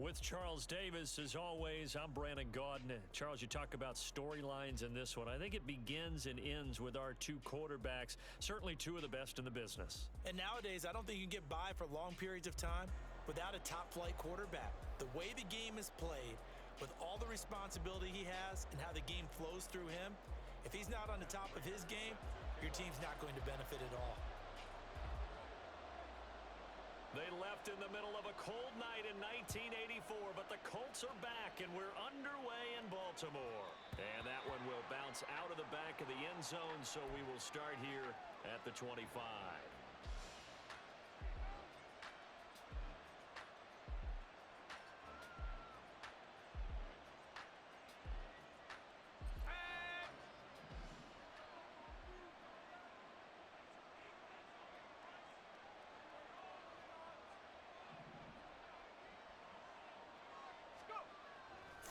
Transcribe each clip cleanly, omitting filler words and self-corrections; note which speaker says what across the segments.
Speaker 1: With Charles Davis, as always, I'm Brandon Gaudin. Charles, you talk about storylines in this one. I think it begins and ends with our two quarterbacks, certainly two of the best in the business.
Speaker 2: And nowadays, I don't think you can get by for long periods of time without a top-flight quarterback. The way the game is played, with all the responsibility he has and how the game flows through him, if he's not on the top of his game, your team's not going to benefit at all.
Speaker 1: They left in the middle of a cold night in 1984, but the Colts are back, and we're underway in Baltimore. And that one will bounce out of the back of the end zone, so we will start here at the 25.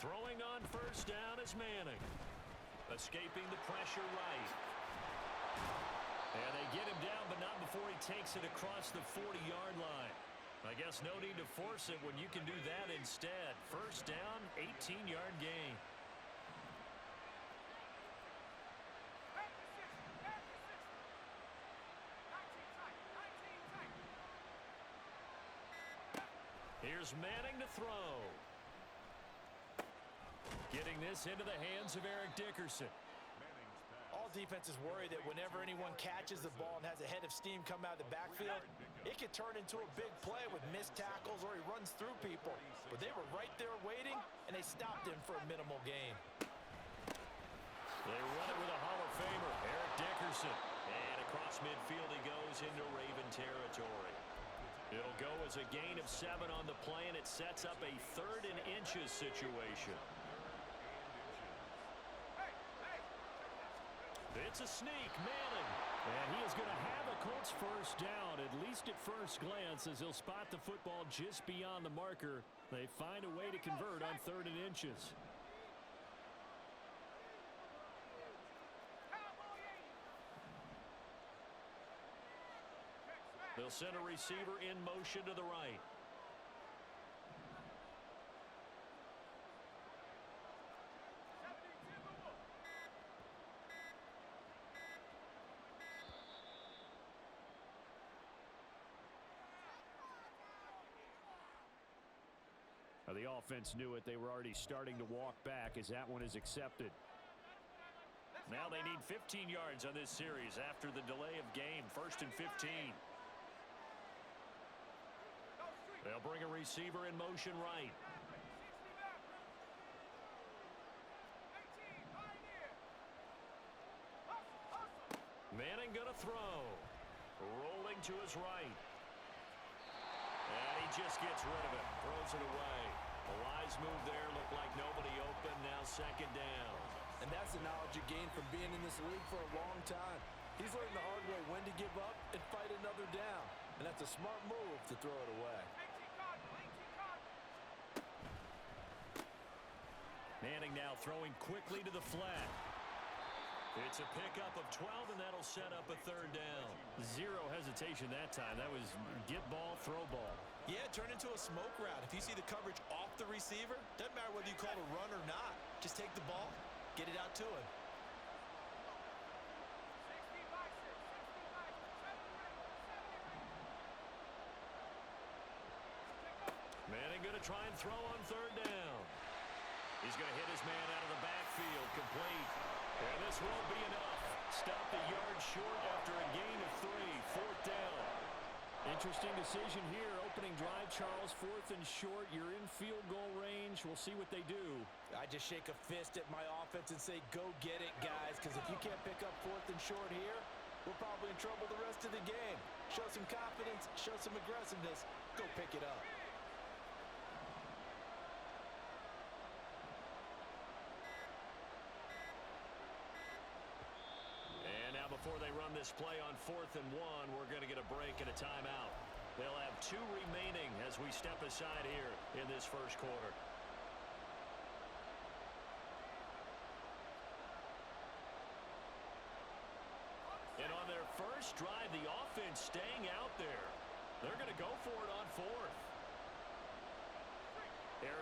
Speaker 1: Throwing on first down is Manning. Escaping the pressure right. And they get him down, but not before he takes it across the 40-yard line. I guess no need to force it when you can do that instead. First down, 18-yard gain. Here's Manning to throw. Getting this into the hands of Eric Dickerson.
Speaker 2: All defenses worry that whenever anyone catches the ball and has a head of steam come out of the backfield, it could turn into a big play with missed tackles or he runs through people. But they were right there waiting, and they stopped him for a minimal gain.
Speaker 1: They run it with a Hall of Famer, Eric Dickerson. And across midfield he goes into Raven territory. It'll go as a gain of 7 on the play, and it sets up a 3rd and inches situation. It's a sneak, Manning. And he is going to have a Colts first down, at least at first glance, as he'll spot the football just beyond the marker. They find a way to convert on 3rd and inches. They'll send a receiver in motion to the right. The offense knew it. They were already starting to walk back as that one is accepted. Now they need 15 yards on this series after the delay of game. 1st and 15. They'll bring a receiver in motion right. Manning going to throw. Rolling to his right. And he just gets rid of it. Throws it away. A wise move there. Looked like nobody open. Now 2nd down.
Speaker 2: And that's the knowledge you gain from being in this league for a long time. He's learned the hard way when to give up and fight another down. And that's a smart move to throw it away.
Speaker 1: Manning now throwing quickly to the flat. It's a pickup of 12, and that'll set up a 3rd down. Zero hesitation that time. That was get ball, throw ball.
Speaker 2: Yeah, it turned into a smoke route. If you see the coverage off the receiver, doesn't matter whether you call it a run or not. Just take the ball, get it out to him.
Speaker 1: Manning going to try and throw on 3rd down. He's going to hit his man out of the backfield, complete. And this won't be enough. Stopped a yard short after a gain of 3. 4th down. Interesting decision here. Opening drive, Charles. 4th and short. You're in field goal range. We'll see what they do.
Speaker 2: I just shake a fist at my offense and say, go get it, guys. Because if you can't pick up 4th and short here, we're probably in trouble the rest of the game. Show some confidence. Show some aggressiveness. Go pick it up.
Speaker 1: Before they run this play on 4th and 1, we're going to get a break and a timeout. They'll have 2 remaining as we step aside here in this first quarter. And on their first drive, the offense staying out there. They're going to go for it on 4th.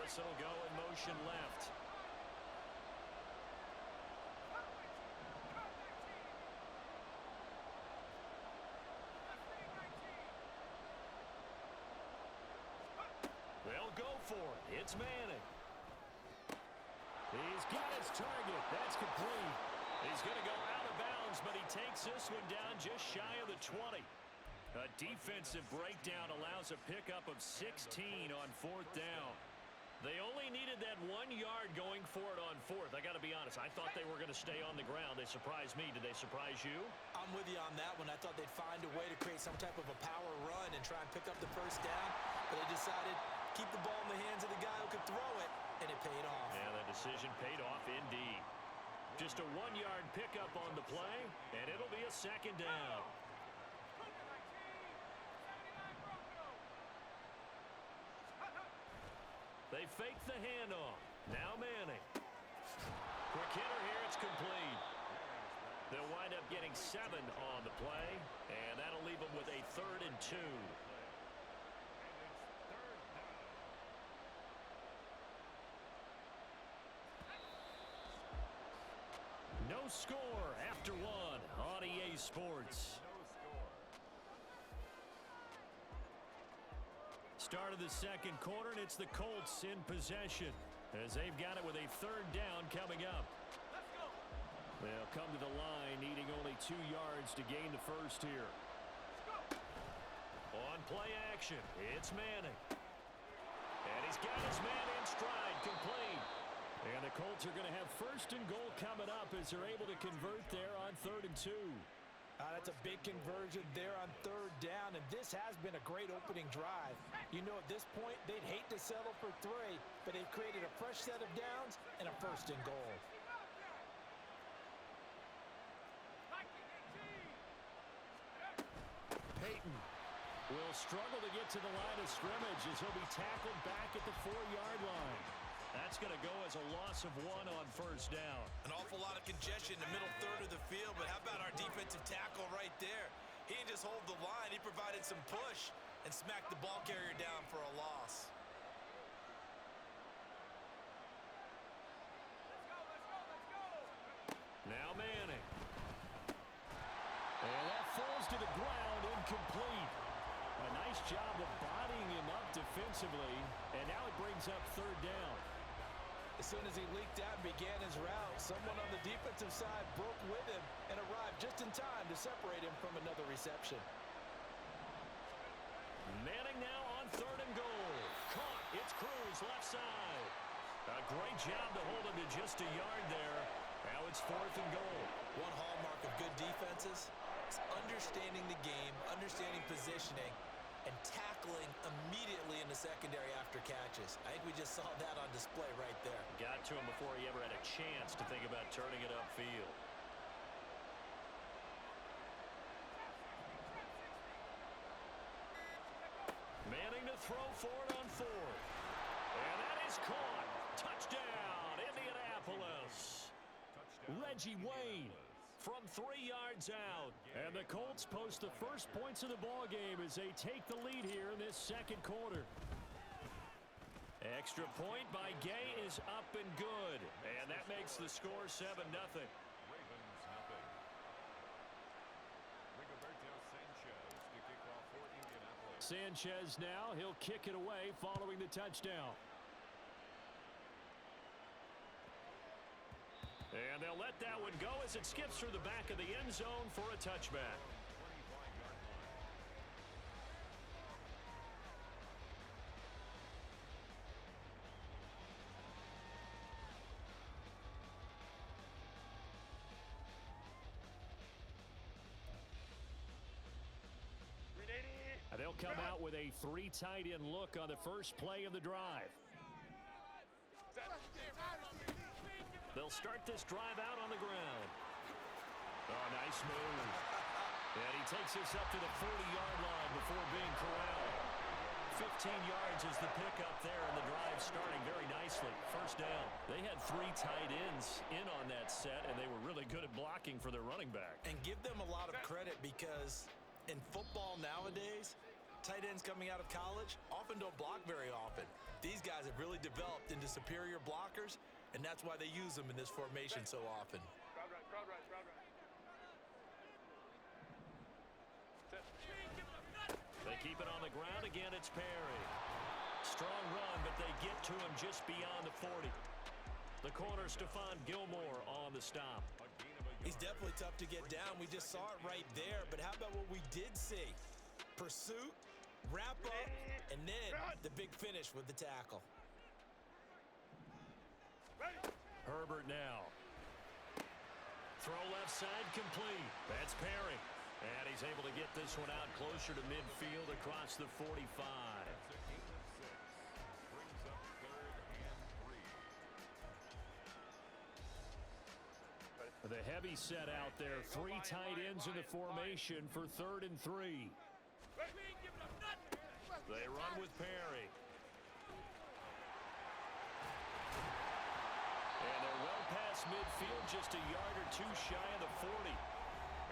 Speaker 1: pass will go in motion left. They'll go for it. It's Manning. He's got his target. That's complete. He's going to go out of bounds, but he takes this one down just shy of the 20. A defensive breakdown allows a pickup of 16 on 4th down. They only needed that 1 yard going for it on 4th. I got to be honest, I thought they were going to stay on the ground. They surprised me. Did they surprise you?
Speaker 2: I'm with you on that one. I thought they'd find a way to create some type of a power run and try and pick up the first down, but they decided keep the ball in the hands of the guy who could throw it, and it paid off.
Speaker 1: Yeah, the decision paid off indeed. Just a 1 yard pickup on the play, and it'll be a 2nd down. They fake the handoff. Now Manning. Quick hitter here. It's complete. They'll wind up getting 7 on the play, and that'll leave them with a 3rd and 2. No score after 1 on EA Sports. Start of the 2nd quarter, and it's the Colts in possession as they've got it with a 3rd down coming up. They'll come to the line needing only 2 yards to gain the first here. On play action, it's Manning. And he's got his man in stride, complete. And the Colts are going to have 1st and goal coming up as they're able to convert there on 3rd and 2.
Speaker 2: That's a big conversion there on 3rd down, and this has been a great opening drive. You know, at this point, they'd hate to settle for 3, but they've created a fresh set of downs and a 1st and goal.
Speaker 1: Peyton will struggle to get to the line of scrimmage as he'll be tackled back at the 4-yard line. That's going to go as a loss of 1 on 1st down.
Speaker 2: An awful lot of congestion in the middle third of the field, but how about our defensive tackle right there? He didn't just hold the line. He provided some push and smacked the ball carrier down for a loss.
Speaker 1: Now Manning. And that falls to the ground, incomplete. A nice job of bodying him up defensively, and now it brings up 3rd down.
Speaker 2: As soon as he leaked out and began his route, someone on the defensive side broke with him and arrived just in time to separate him from another reception.
Speaker 1: Manning now on 3rd and goal. Caught. It's Cruz left side. A great job to hold him to just a yard there. Now it's 4th and goal.
Speaker 2: One hallmark of good defenses is understanding the game, understanding positioning, and tackling immediately in the secondary after catches. I think we just saw that on display right there.
Speaker 1: Got to him before he ever had a chance to think about turning it upfield. Manning to throw for it on 4th. And that is caught. Touchdown, Indianapolis. Reggie Wayne from 3 yards out. And the Colts post the first points of the ball game as they take the lead here in this 2nd quarter. Extra point by Gay is up and good. And that makes the score 7-0. Sanchez now, he'll kick it away following the touchdown. And they'll let that one go as it skips through the back of the end zone for a touchback. They'll come out with a 3 tight end look on the first play of the drive. They'll start this drive out on the ground. Oh, nice move. And he takes this up to the 40-yard line before being corralled. 15 yards is the pickup there, and the drive starting very nicely. First down. They had 3 tight ends in on that set, and they were really good at blocking for their running back.
Speaker 2: And give them a lot of credit because in football nowadays, tight ends coming out of college often don't block very often. These guys have really developed into superior blockers, and that's why they use them in this formation so often.
Speaker 1: They keep it on the ground again. It's Perry. Strong run, but they get to him just beyond the 40. The corner, Stephon Gilmore on the stop.
Speaker 2: He's definitely tough to get down. We just saw it right there. But how about what we did see? Pursuit, wrap up, and then the big finish with the tackle.
Speaker 1: Herbert now. Throw left side complete. That's Perry. And he's able to get this one out closer to midfield across the 45. The heavy set out there. 3 tight ends in the formation for 3rd and 3. They run with Perry. And they're well past midfield, just a yard or two shy of the 40.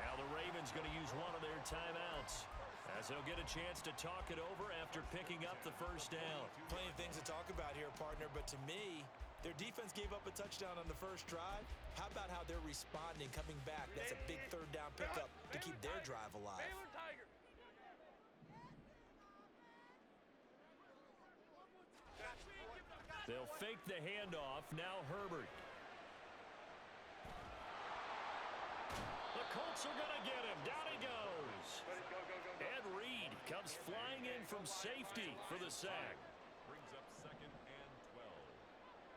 Speaker 1: Now the Ravens going to use one of their timeouts, as they'll get a chance to talk it over after picking up the first down.
Speaker 2: Plenty of things to talk about here, partner, but to me, their defense gave up a touchdown on the first drive. How about how they're responding, coming back? That's a big 3rd down pickup to keep their drive alive.
Speaker 1: They'll fake the handoff. Now Herbert. The Colts are going to get him. Down he goes. Ed Reed comes flying in from safety for the sack.
Speaker 3: Brings up 2nd and 12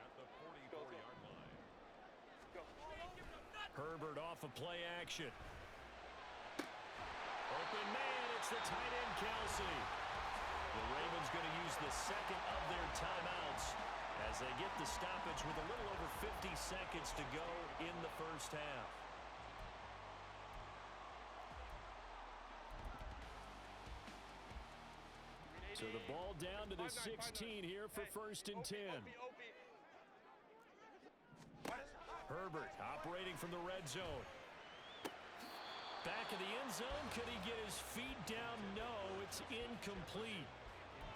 Speaker 3: at the 44-yard line.
Speaker 1: Herbert off of play action. Open man, it's the tight end, Kelsey. The Ravens going to use the second of their timeouts as they get the stoppage with a little over 50 seconds to go in the first half. So the ball down to the 16 here for 1st and 10. Herbert operating from the red zone. Back of the end zone. Could he get his feet down? No, it's incomplete.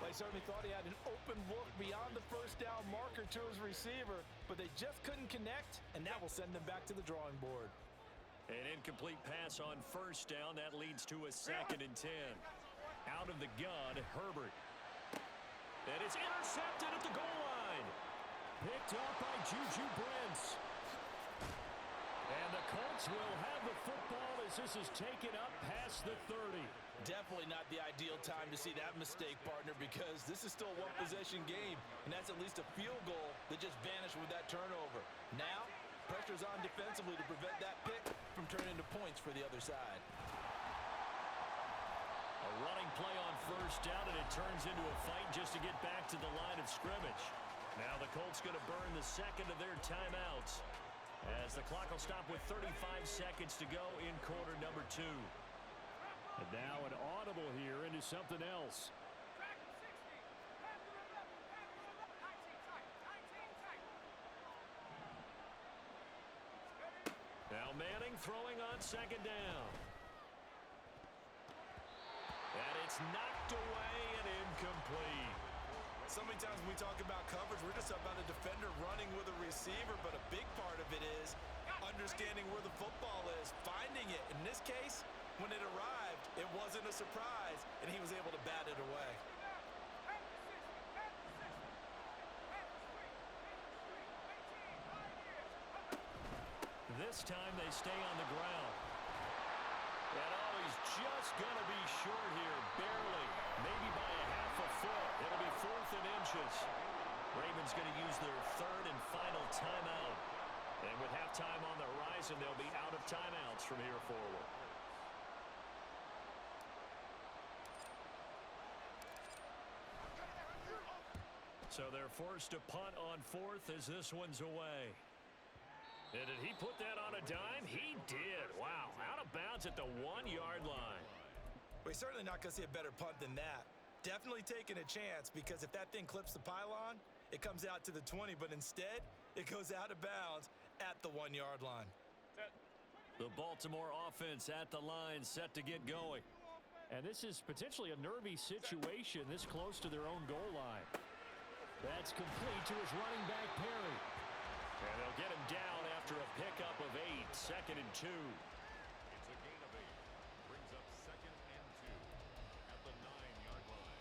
Speaker 2: They certainly thought he had an open look beyond the first down marker to his receiver, but they just couldn't connect, and that will send them back to the drawing board.
Speaker 1: An incomplete pass on first down. That leads to a 2nd and 10. Out of the gun, Herbert. And it's intercepted at the goal line. Picked up by Juju Brents. And the Colts will have the football as this is taken up past the 30.
Speaker 2: Definitely not the ideal time to see that mistake, partner, because this is still a one-possession game, and that's at least a field goal that just vanished with that turnover. Now, pressure's on defensively to prevent that pick from turning into points for the other side.
Speaker 1: A running play on first down, and it turns into a fight just to get back to the line of scrimmage. Now the Colts going to burn the second of their timeouts, as the clock will stop with 35 seconds to go in quarter number 2. And now an audible here into something else. Now Manning throwing on 2nd down. And it's knocked away and incomplete.
Speaker 2: So many times when we talk about coverage, we're just about a defender running with a receiver, but a big part of it is understanding where the football is, finding it. In this case, when it arrived, it wasn't a surprise, and he was able to bat it away.
Speaker 1: This time they stay on the ground. And oh, he's just going to be short here, barely, maybe by a half a foot. It'll be 4th and inches. Ravens going to use their 3rd and final timeout. And with halftime on the horizon, they'll be out of timeouts from here forward. So they're forced to punt on 4th as this one's away. And did he put that on a dime? He did. Wow, out of bounds at the 1-yard line.
Speaker 2: We're certainly not going to see a better punt than that. Definitely taking a chance, because if that thing clips the pylon, it comes out to the 20, but instead, it goes out of bounds at the 1-yard line.
Speaker 1: The Baltimore offense at the line, set to get going.
Speaker 4: And this is potentially a nervy situation this close to their own goal line.
Speaker 1: That's complete to his running back, Perry. And they'll get him down after a pickup of 8, 2nd and 2.
Speaker 3: It's a gain of 8. Brings up 2nd and 2 at the 9-yard line.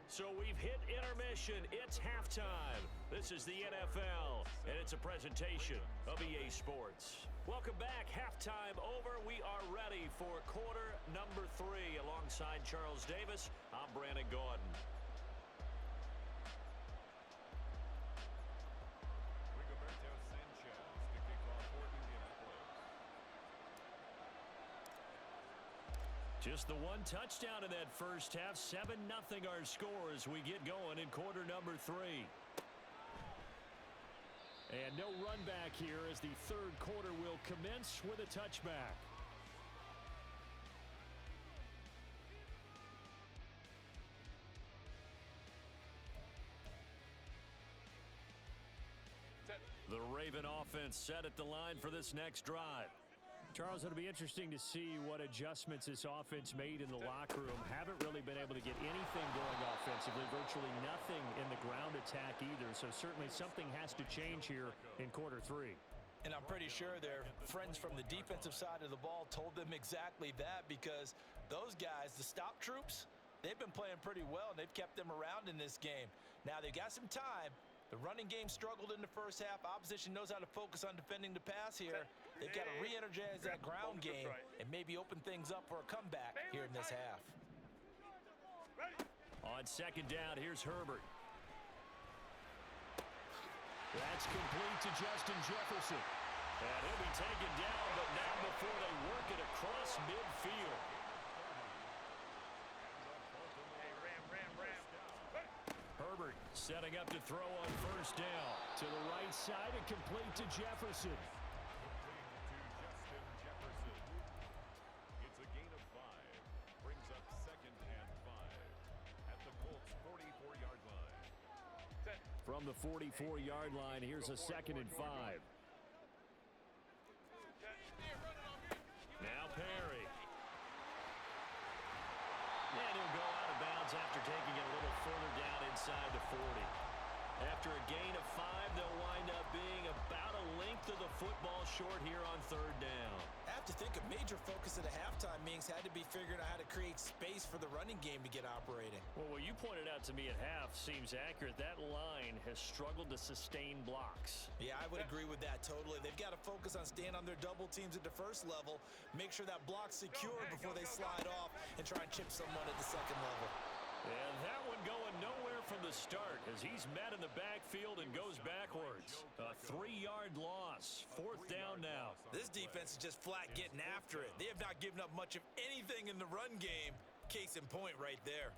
Speaker 1: So we've hit intermission. It's halftime. This is the NFL, and it's a presentation of EA Sports. Welcome back. Halftime over. We are ready for quarter number 3. Alongside Charles Davis, I'm Brandon Gaudin.
Speaker 3: Rigoberto Sanchez to kick off for Indianapolis.
Speaker 1: Just the one touchdown in that first half. 7-0 our score as we get going in quarter number 3. And no run back here as the third quarter will commence with a touchback. The Raven offense set at the line for this next drive. Charles, it'll be interesting to see what adjustments this offense made in the locker room. Haven't really been able to get anything going offensively, virtually nothing in the ground attack either. So certainly something has to change here in quarter 3.
Speaker 2: And I'm pretty sure their friends from the defensive side of the ball told them exactly that, because those guys, the stop troops, they've been playing pretty well, and they've kept them around in this game. Now, they've got some time. The running game struggled in the first half. Opposition knows how to focus on defending the pass here. They've got to re-energize that ground game and maybe open things up for a comeback here in this half.
Speaker 1: On second down, here's Herbert. That's complete to Justin Jefferson. And he'll be taken down, but not before they work it across midfield. Herbert setting up to throw on first down. To the right side and complete to Jefferson.
Speaker 3: It's a gain of 5. Brings up 2nd and 5 at the Colts 44-yard line.
Speaker 1: From the 44-yard line, here's a 2nd and 5. Now Perry. And he'll go out of bounds after taking it a little further down inside the 40. After a gain of 5, they'll wind up being about a length of the football short here on third down.
Speaker 2: I have to think a major focus at the halftime meetings had to be figuring out how to create space for the running game to get operating.
Speaker 1: Well, what you pointed out to me at half seems accurate. That line has struggled to sustain blocks.
Speaker 2: Yeah, I would agree with that totally. They've got to focus on staying on their double teams at the first level, make sure that block's secure before they slide off and try and chip someone at the second level.
Speaker 1: And that one going nowhere from the start as he's met in the backfield and goes backwards. A 3-yard loss. 4th down now.
Speaker 2: This defense is just flat getting after it. They have not given up much of anything in the run game. Case in point right there.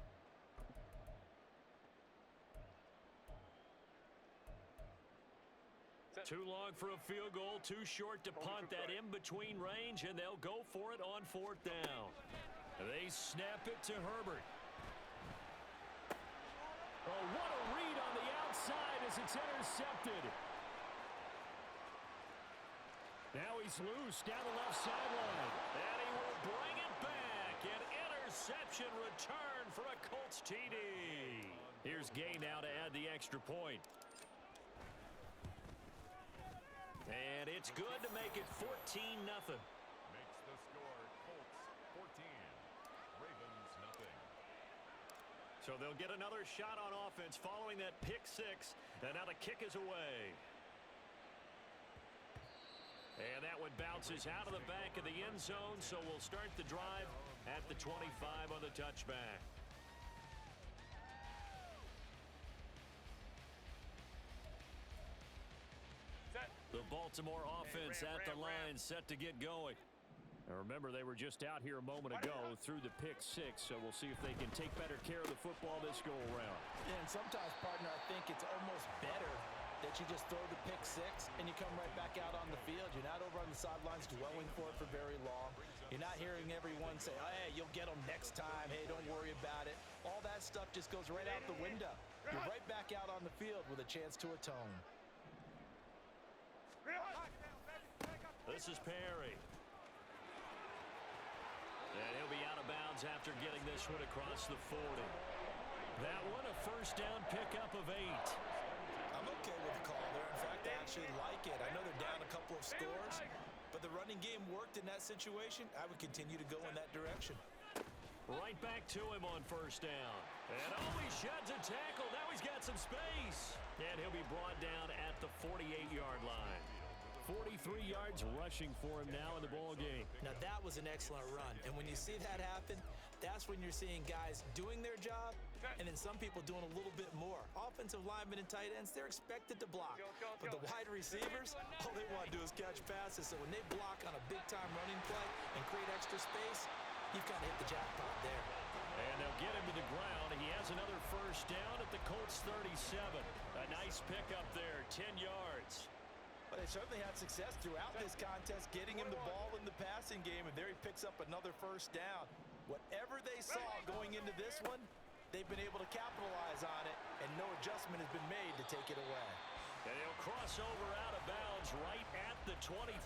Speaker 1: Too long for a field goal, too short to punt. That in-between range, and they'll go for it on 4th down. They snap it to Herbert. Oh, what a read on the outside as it's intercepted. Now he's loose down the left sideline. And he will bring it back. An interception return for a Colts TD. Here's Gay now to add the extra point. And it's good to make it 14-0.
Speaker 3: Makes the score Colts 14. Ravens nothing.
Speaker 1: So they'll get another shot on offense following that pick 6. And now the kick is away. And that one bounces out of the back of the end zone. So we'll start the drive at the 25 on the touchback. The Baltimore offense at the line set to get going. Now remember, they were just out here a moment ago through the pick 6, so we'll see if they can take better care of the football this go-around.
Speaker 2: Yeah, and sometimes, partner, I think it's almost better that you just throw the pick 6 and you come right back out on the field. You're not over on the sidelines dwelling for it for very long. You're not hearing everyone say, oh, hey, you'll get them next time. Hey, don't worry about it. All that stuff just goes right out the window. You're right back out on the field with a chance to atone.
Speaker 1: This is Perry. And he'll be out of bounds after getting this one across the 40. That one a first down pickup of 8.
Speaker 2: I'm okay with the call there. In fact, I actually like it. I know they're down a couple of scores, but the running game worked in that situation. I would continue to go in that direction.
Speaker 1: Right back to him on first down. And he sheds a tackle. Now he's got some space. And he'll be brought down at the 48-yard line. 43 yards rushing for him now in the ball game.
Speaker 2: Now that was an excellent run. And when you see that happen, that's when you're seeing guys doing their job and then some people doing a little bit more. Offensive linemen and tight ends, they're expected to block. But the wide receivers, all they want to do is catch passes. So when they block on a big-time running play and create extra space, you've got to hit the jackpot there.
Speaker 1: And they'll get him to the ground. He has another first down at the Colts 37. A nice pickup there, 10 yards.
Speaker 2: But they certainly had success throughout this contest, getting him the ball in the passing game, and there he picks up another first down. Whatever they saw going into this one, they've been able to capitalize on it, and no adjustment has been made to take it away.
Speaker 1: And he'll cross over out of bounds right at the 25.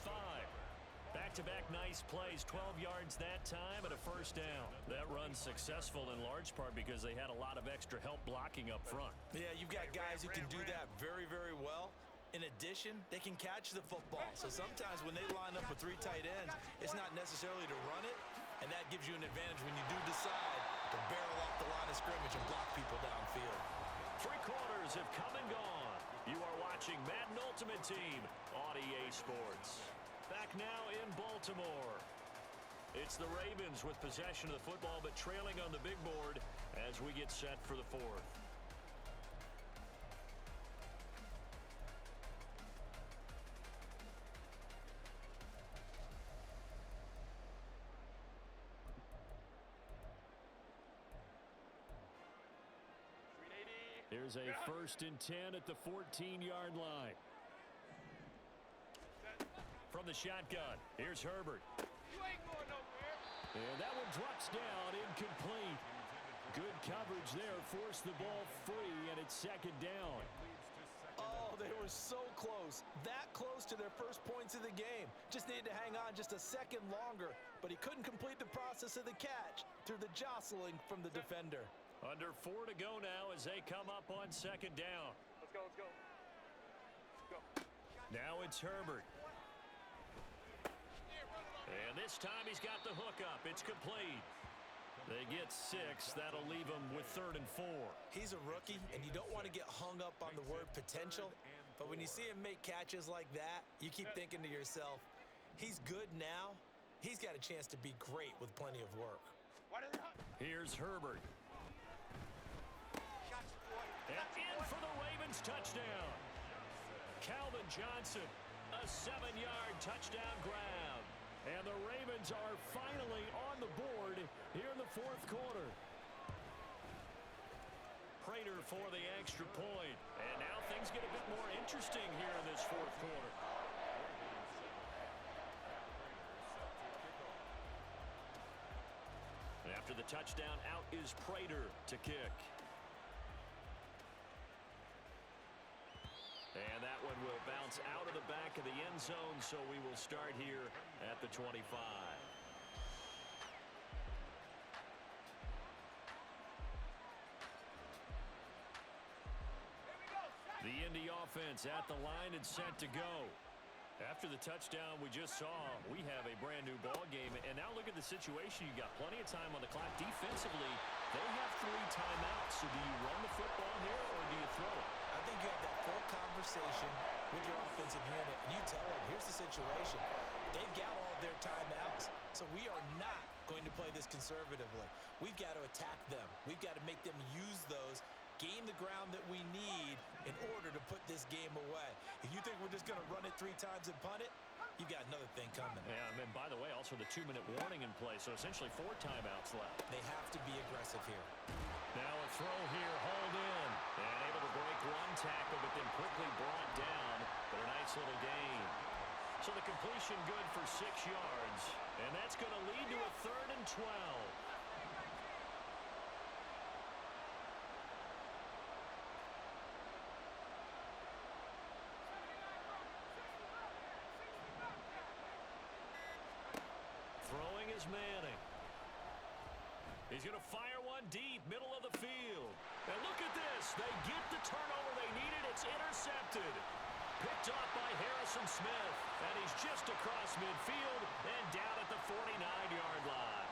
Speaker 1: Back-to-back nice plays, 12 yards that time and a first down. That run's successful in large part because they had a lot of extra help blocking up front.
Speaker 2: Yeah, you've got guys who can do that very, very well. In addition, they can catch the football. So sometimes when they line up with 3 tight ends, it's not necessarily to run it, and that gives you an advantage when you do decide to barrel off the line of scrimmage and block people downfield.
Speaker 1: 3 quarters have come and gone. You are watching Madden Ultimate Team on EA Sports. Back now in Baltimore. It's the Ravens with possession of the football, but trailing on the big board as we get set for the 4th. Here's a 1st and 10 at the 14-yard line. From the shotgun, here's Herbert.
Speaker 4: You ain't going nowhere.
Speaker 1: And that one drops down, incomplete. Good coverage there, forced the ball free, and it's 2nd down.
Speaker 2: Oh, they were so close. That close to their first points of the game. Just needed to hang on just a second longer, but he couldn't complete the process of the catch through the jostling from the defender.
Speaker 1: Under 4 to go now as they come up on 2nd down.
Speaker 4: Let's go, let's go. Let's go.
Speaker 1: Now it's Herbert. And this time he's got the hookup. It's complete. They get 6. That'll leave him with 3rd and 4.
Speaker 2: He's a rookie, and you don't want to get hung up on the word potential. But when you see him make catches like that, you keep thinking to yourself, he's good now. He's got a chance to be great with plenty of work.
Speaker 1: Here's Herbert. And in for the Ravens touchdown. Calvin Johnson, a 7-yard touchdown grab. And the Ravens are finally on the board here in the 4th quarter. Prater for the extra point. And now things get a bit more interesting here in this 4th quarter. And after the touchdown, out is Prater to kick. And that one will bounce out of the back of the end zone, so we will start here at the 25. The Indy offense at the line and set to go. After the touchdown we just saw, we have a brand new ball game. And now look at the situation. You got plenty of time on the clock. Defensively, they have 3 timeouts. So do you run the football here or do you throw it?
Speaker 2: I think you have that full conversation with your offensive unit, and you tell them, here's the situation. They've got all of their timeouts, so we are not going to play this conservatively. We've got to attack them. We've got to make them use those, gain the ground that we need in order to put this game away. If you think we're just going to run it 3 times and punt it, you've got another thing coming.
Speaker 1: Yeah, and by the way, also the 2-minute warning in play, so essentially 4 timeouts left.
Speaker 2: They have to be aggressive here.
Speaker 1: Now a throw here, hauled in, and able to break 1 tackle, but then quickly brought down, but a nice little gain. So the completion good for 6 yards, and that's going to lead to a 3rd and 12. Throwing is Manning. He's going to fire one deep, middle of the field. And look at this. They get the turnover they needed. It's intercepted. Picked off by Harrison Smith. And he's just across midfield and down at the 49-yard line.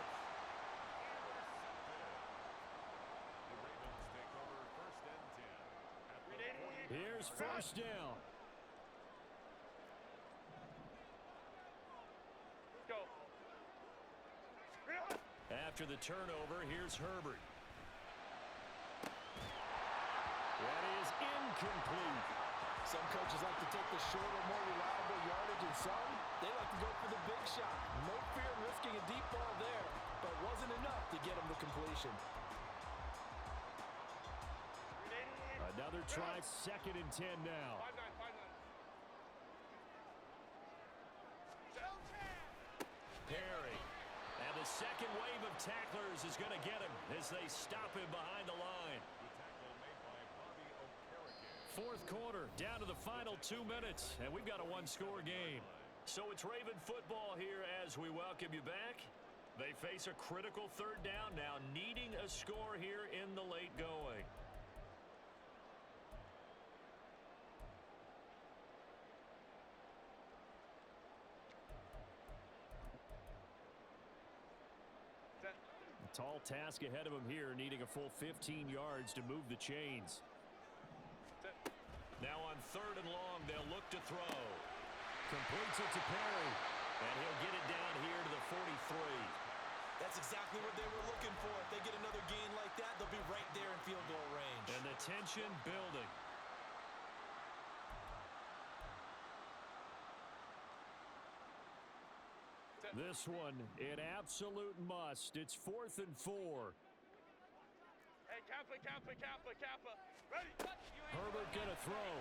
Speaker 3: The Ravens take over 1st and 10 at the 40.
Speaker 1: Here's first down.
Speaker 4: Go.
Speaker 1: After the turnover, here's Herbert. That is incomplete.
Speaker 2: Some coaches like to take the shorter, more reliable yardage, and some, they like to go for the big shot. No fear of risking a deep ball there, but wasn't enough to get him to completion.
Speaker 1: Another try, 2nd and 10 now.
Speaker 4: 5-9, 5-9.
Speaker 1: Perry. And the second wave of tacklers is going to get him as they stop him behind the line.
Speaker 3: The tackle made by Bobby Okereke.
Speaker 1: 4th quarter, down to the final 2 minutes, and we've got a one-score game. So it's Raven football here as we welcome you back. They face a critical 3rd down now, needing a score here in the late going. Tall task ahead of him here, needing a full 15 yards to move the chains. Now on 3rd and long, they'll look to throw. Completes it to Perry, and he'll get it down here to the 43.
Speaker 2: That's exactly what they were looking for. If they get another gain like that, they'll be right there in field goal range.
Speaker 1: And the tension building. This one, an absolute must. It's 4th and 4.
Speaker 4: Hey, Kappa. Ready?
Speaker 1: Herbert gonna throw.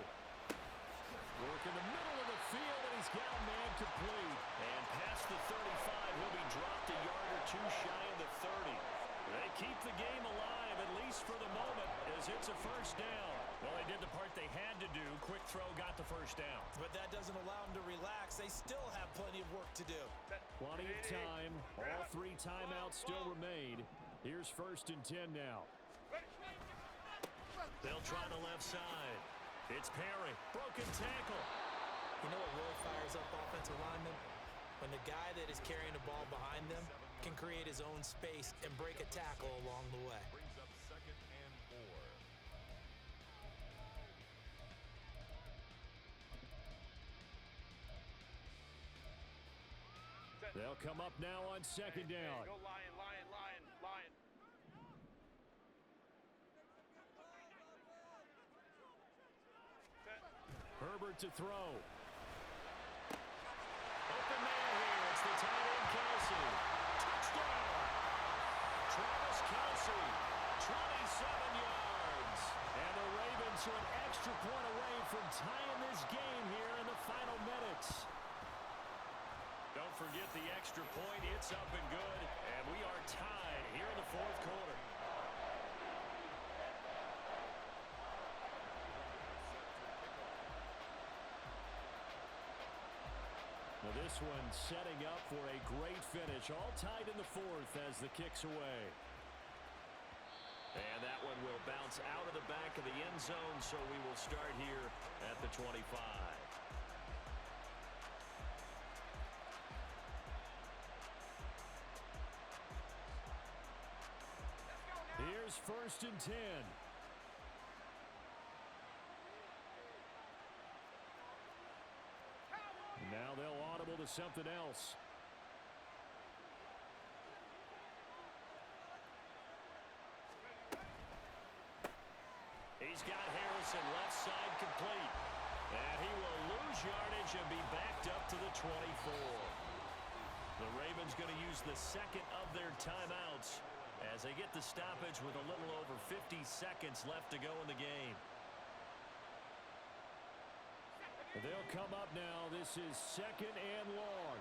Speaker 1: Work in the middle of the field, and he's got a man complete. And past the 35, he'll be dropped a yard or two shy of the 30. They keep the game alive, at least for the moment, as it's a first down. Well, they did the part they had to do. Quick throw got the first down.
Speaker 2: But that doesn't allow them to relax. They still have plenty of work to do.
Speaker 1: Plenty of time. All 3 timeouts still remain. Here's 1st and 10 now. They'll try the left side. It's Perry. Broken tackle.
Speaker 2: You know what really fires up offensive linemen? When the guy that is carrying the ball behind them can create his own space and break a tackle along the way.
Speaker 3: Brings up 2nd and 4.
Speaker 1: They'll come up now on 2nd down.
Speaker 4: Go Lion.
Speaker 1: Herbert to throw. Open man here. It's the tight end, Kelsey. Touchdown. Travis Kelsey, 27 yards. And the Ravens are an extra point away from tying this game here in the final minutes. Don't forget the extra point. It's up and good. And we are tied here in the 4th quarter. Now this one setting up for a great finish. All tied in the 4th as the kick's away. And that one will bounce out of the back of the end zone, so we will start here at the 25. Here's 1st and 10. Now they'll audible to something else. He's got Harrison left side complete. And he will lose yardage and be backed up to the 24. The Ravens going to use the 2nd of their timeouts as they get the stoppage with a little over 50 seconds left to go in the game. They'll come up now. This is 2nd and long.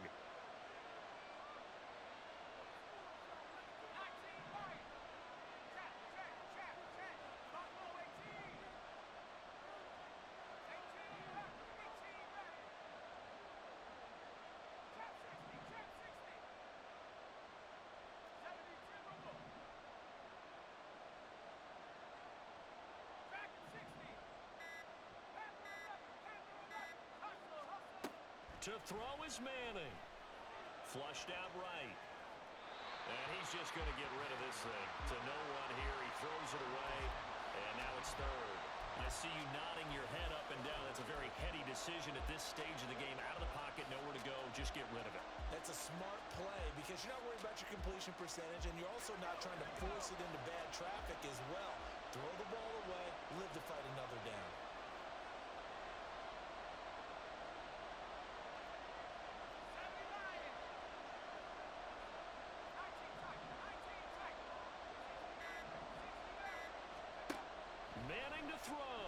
Speaker 1: To throw is Manning. Flushed out right. And he's just going to get rid of this thing. To no one here. He throws it away. And now it's third. I see you nodding your head up and down. That's a very heady decision at this stage of the game. Out of the pocket, nowhere to go. Just get rid of it.
Speaker 2: That's a smart play because you're not worried about your completion percentage, and you're also not trying to force it into bad traffic as well. Throw the ball away, live to fight another down.
Speaker 1: Manning to throw.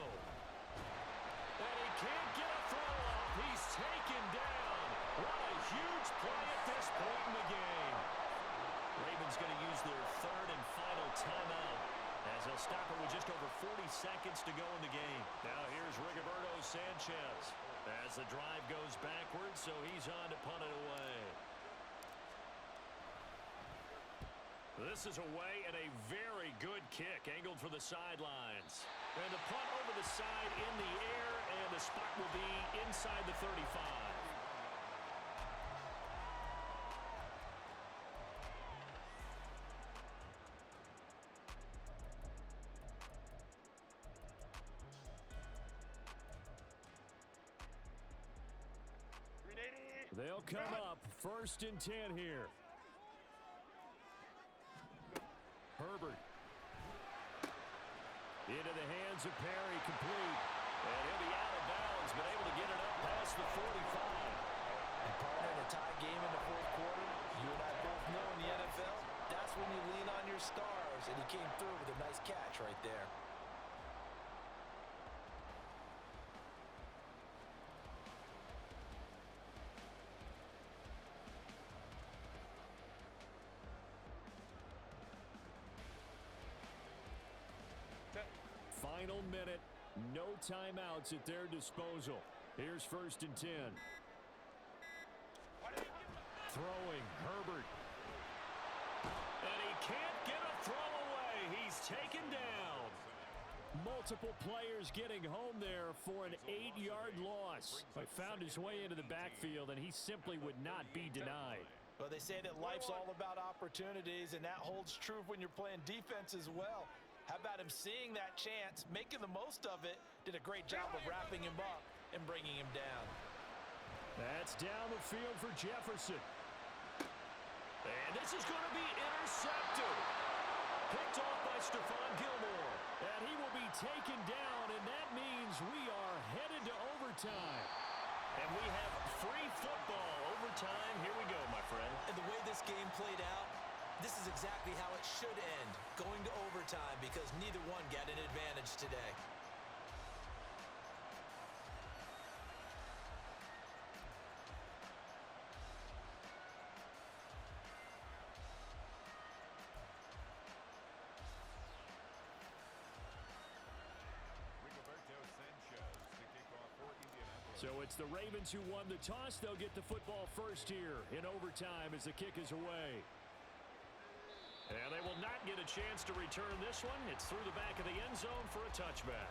Speaker 1: And he can't get a throw off. He's taken down. What a huge play at this point in the game. Ravens going to use their third and final timeout as they'll stop it with just over 40 seconds to go in the game. Now here's Rigoberto Sanchez as the drive goes backwards, so he's on to punt it away. This is away and a very good kick angled for the sidelines. And the punt over the side in the air, and the spot will be inside the 35. They'll come up 1st and 10 here. Herbert. Into the hands of Perry, complete. And he'll be out of bounds, but able to get it up past the 45.
Speaker 2: And partner, in a tie game in the fourth quarter, you and I both know in the NFL, that's when you lean on your stars, and he came through with a nice catch right there.
Speaker 1: Final minute, no timeouts at their disposal. Here's 1st and 10. Throwing, Herbert. And he can't get a throw away. He's taken down. Multiple players getting home there for an 8-yard loss. He found his way into the backfield, and he simply would not be denied.
Speaker 2: Well, they say that life's all about opportunities, and that holds true when you're playing defense as well. How about him seeing that chance, making the most of it, did a great job of wrapping him up and bringing him down.
Speaker 1: That's down the field for Jefferson. And this is going to be intercepted. Picked off by Stephon Gilmore. And he will be taken down, and that means we are headed to overtime. And we have free football. Overtime, here we go, my friend.
Speaker 2: And the way this game played out, this is exactly how it should end, going to overtime, because neither one got an advantage today.
Speaker 3: Rigoberto Sanchez to kick off for Indianapolis.
Speaker 1: So it's the Ravens who won the toss. They'll get the football first here in overtime as the kick is away. And they will not get a chance to return this one. It's through the back of the end zone for a touchback.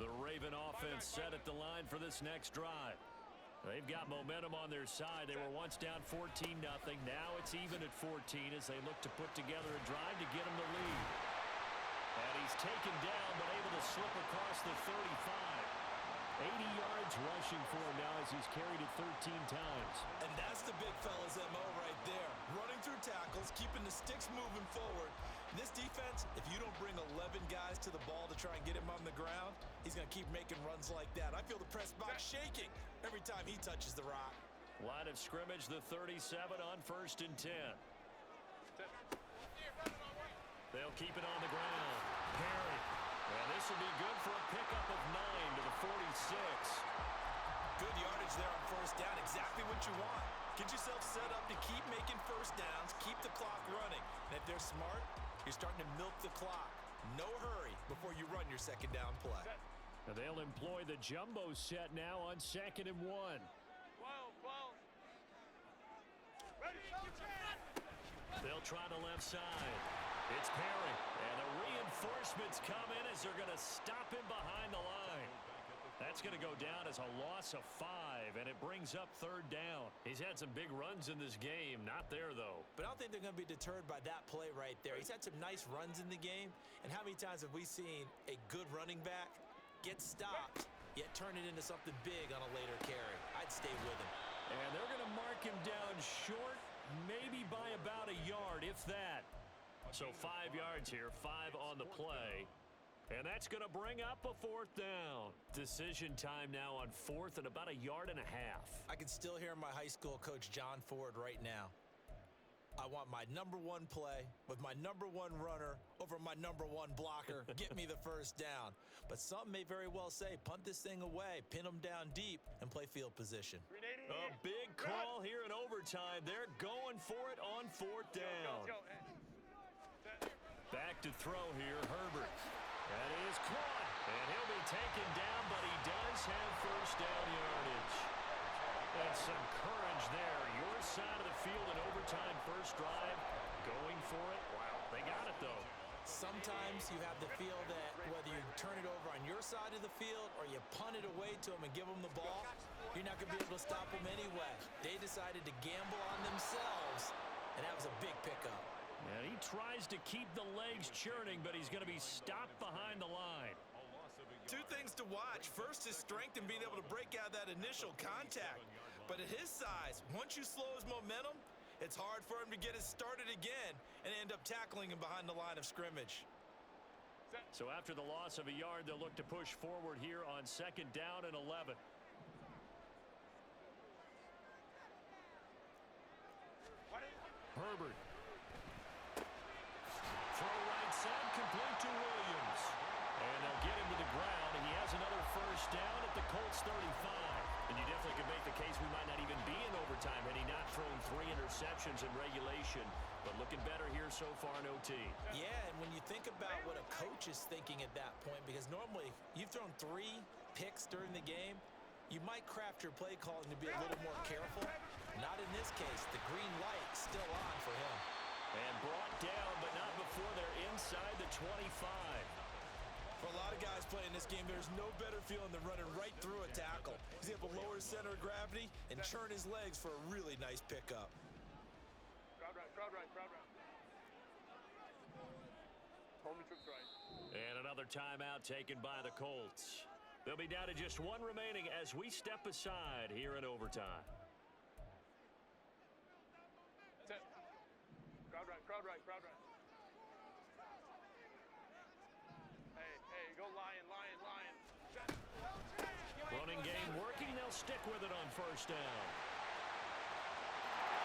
Speaker 1: The Raven offense set at the line for this next drive. They've got momentum on their side. They were once down 14-0. Now it's even at 14 as they look to put together a drive to get them the lead. And he's taken down, but able to slip across the 35. 80 yards rushing for him now as he's carried it 13 times.
Speaker 2: And that's the big fella's MO right there. Running through tackles, keeping the sticks moving forward. This defense, if you don't bring 11 guys to the ball to try and get him on the ground, he's going to keep making runs like that. I feel the press box shaking every time he touches the rock.
Speaker 1: Line of scrimmage, the 37 on 1st and 10. They'll keep it on the ground. Perry. And this will be good for a pickup of 9 to the 46.
Speaker 2: Good yardage there on 1st down. Exactly what you want. Get yourself set up to keep making 1st downs, keep the clock running. And if they're smart, you're starting to milk the clock. No hurry before you run your 2nd down play.
Speaker 1: And they'll employ the jumbo set now on 2nd and 1.
Speaker 4: Well. Ready,
Speaker 1: They'll They'll try the left side. It's Perry. And the reinforcements come in as they're going to stop him behind the line. That's going to go down as a loss of 5, and it brings up third down. He's had some big runs in this game. Not there, though.
Speaker 2: But I don't think they're going to be deterred by that play right there. He's had some nice runs in the game, and how many times have we seen a good running back get stopped, yet turn it into something big on a later carry? I'd stay with him.
Speaker 1: And they're going to mark him down short, maybe by about a yard, if that. So 5 yards here, 5 on the play. And that's going to bring up a fourth down. Decision time now on fourth and about a yard and a half.
Speaker 2: I can still hear my high school coach, John Ford, right now. I want my number one play with my number one runner over my number one blocker. Get me the first down. But some may very well say, punt this thing away, pin them down deep, and play field position.
Speaker 1: A big call here in overtime. They're going for it on fourth down. Back to throw here, Herbert. That is caught, and he'll be taken down, but he does have first down yardage. And some courage there. Your side of the field in overtime, first drive, going for it. Wow, they got it, though.
Speaker 2: Sometimes you have the feel that whether you turn it over on your side of the field or you punt it away to them and give them the ball, you're not going to be able to stop them anyway. They decided to gamble on themselves, and that was a big pickup.
Speaker 1: And he tries to keep the legs churning, but he's going to be stopped behind the line.
Speaker 2: Two things to watch. First, his strength and being able to break out that initial contact. But at his size, once you slow his momentum, it's hard for him to get it started again and end up tackling him behind the line of scrimmage.
Speaker 1: So after the loss of a yard, they'll look to push forward here on second down and 11. Herbert. Throw right side, complete to Williams. And they'll get him to the ground, and he has another first down at the Colts 35. And you definitely could make the case we might not even be in overtime had he not thrown 3 interceptions in regulation. But looking better here so far in OT.
Speaker 2: Yeah, and when you think about what a coach is thinking at that point, because normally you've thrown 3 picks during the game, you might craft your play calling to be a little more careful. Not in this case. The green light still on for him.
Speaker 1: And brought down, but not before they're inside the 25.
Speaker 2: For a lot of guys playing this game, there's no better feeling than running right through a tackle. He's able to lower his center of gravity and churn his legs for a really nice pickup.
Speaker 4: Crowd right, crowd right, crowd right. Home troops right.
Speaker 1: And another timeout taken by the Colts. They'll be down to just 1 remaining as we step aside here in overtime.
Speaker 4: Crowd right, crowd right, crowd right. Hey, go lion, lion, lion.
Speaker 1: Running game working, they'll stick with it on first down.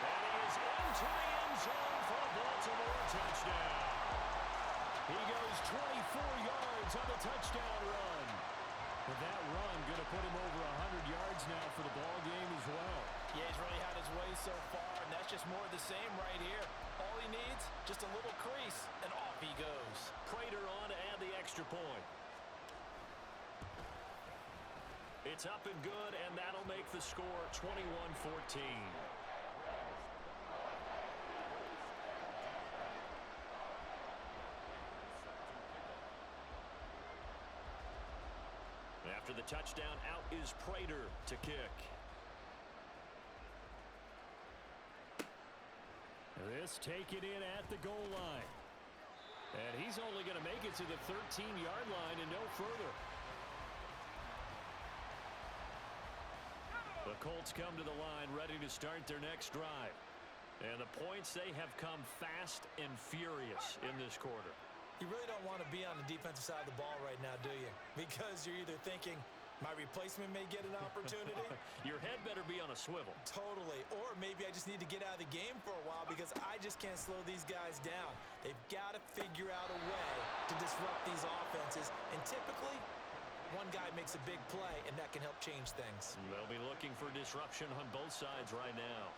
Speaker 1: And he is into the end zone for a Baltimore touchdown. He goes 24 yards on the touchdown run. But that run going to put him over 100 yards now for the ball game as well.
Speaker 2: Yeah, he's really had his way so far, and that's just more of the same right here. All he needs, just a little crease, and off he goes.
Speaker 1: Prater on to add the extra point. It's up and good, and that'll make the score 21-14. After the touchdown, out is Prater to kick. This taken in at the goal line. And he's only going to make it to the 13-yard line and no further. The Colts come to the line ready to start their next drive. And the points, they have come fast and furious in this quarter.
Speaker 2: You really don't want to be on the defensive side of the ball right now, do you? Because you're either thinking, my replacement may get an opportunity.
Speaker 1: Your head better be on a swivel.
Speaker 2: Totally. Or maybe I just need to get out of the game for a while because I just can't slow these guys down. They've got to figure out a way to disrupt these offenses. And typically, one guy makes a big play, and that can help change things.
Speaker 1: They'll be looking for disruption on both sides right now.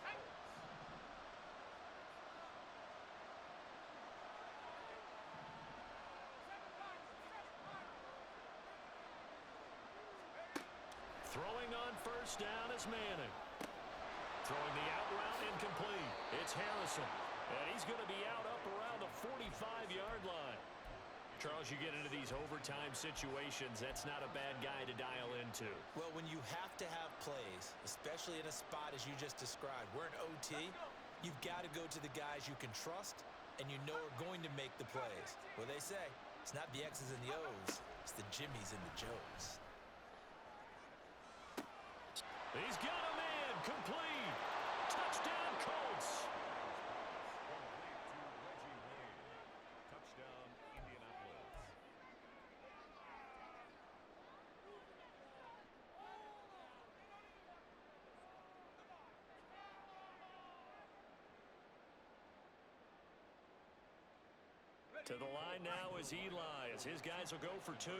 Speaker 1: Throwing on first down is Manning. Throwing the out route incomplete. It's Harrison. And he's going to be out up around the 45-yard line. Charles, you get into these overtime situations, that's not a bad guy to dial into.
Speaker 2: Well, when you have to have plays, especially in a spot as you just described, we're in OT, you've got to go to the guys you can trust and you know are going to make the plays. Well, they say it's not the X's and the O's, it's the Jimmies and the Joes.
Speaker 1: He's got a man, complete. Touchdown, Colts.
Speaker 3: Touchdown, Indianapolis.
Speaker 1: To the line now is Eli, as his guys will go for two.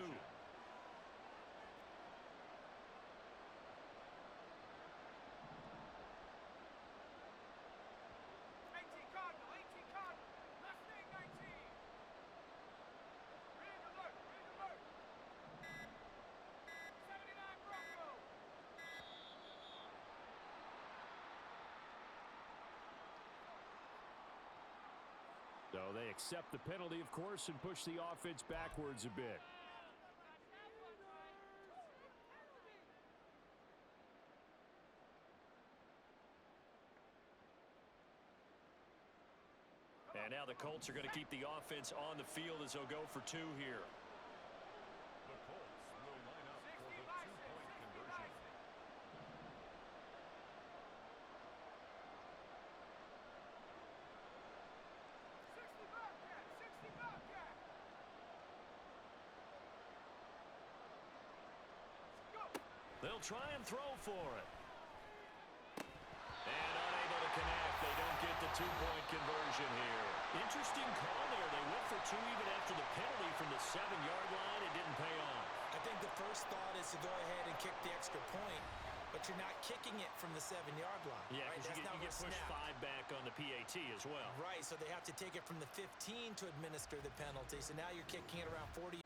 Speaker 5: So they accept the penalty, of course, and push the offense backwards a bit.
Speaker 1: And now the Colts are going to keep the offense on the field as they'll go for two here.
Speaker 3: The Colts will line up for the two-point conversion.
Speaker 1: They'll try and throw for it. And unable to connect. They don't get the two-point conversion here. Interesting call there. They went for two even after the penalty from the 7-yard line. It didn't pay off.
Speaker 2: I think the first thought is to go ahead and kick the extra point, but you're not kicking it from the 7-yard line.
Speaker 1: Yeah,
Speaker 2: right?
Speaker 1: because you get pushed
Speaker 2: snap.
Speaker 1: 5 back on the PAT as well.
Speaker 2: Right, so they have to take it from the 15 to administer the penalty. So now you're kicking it around 40.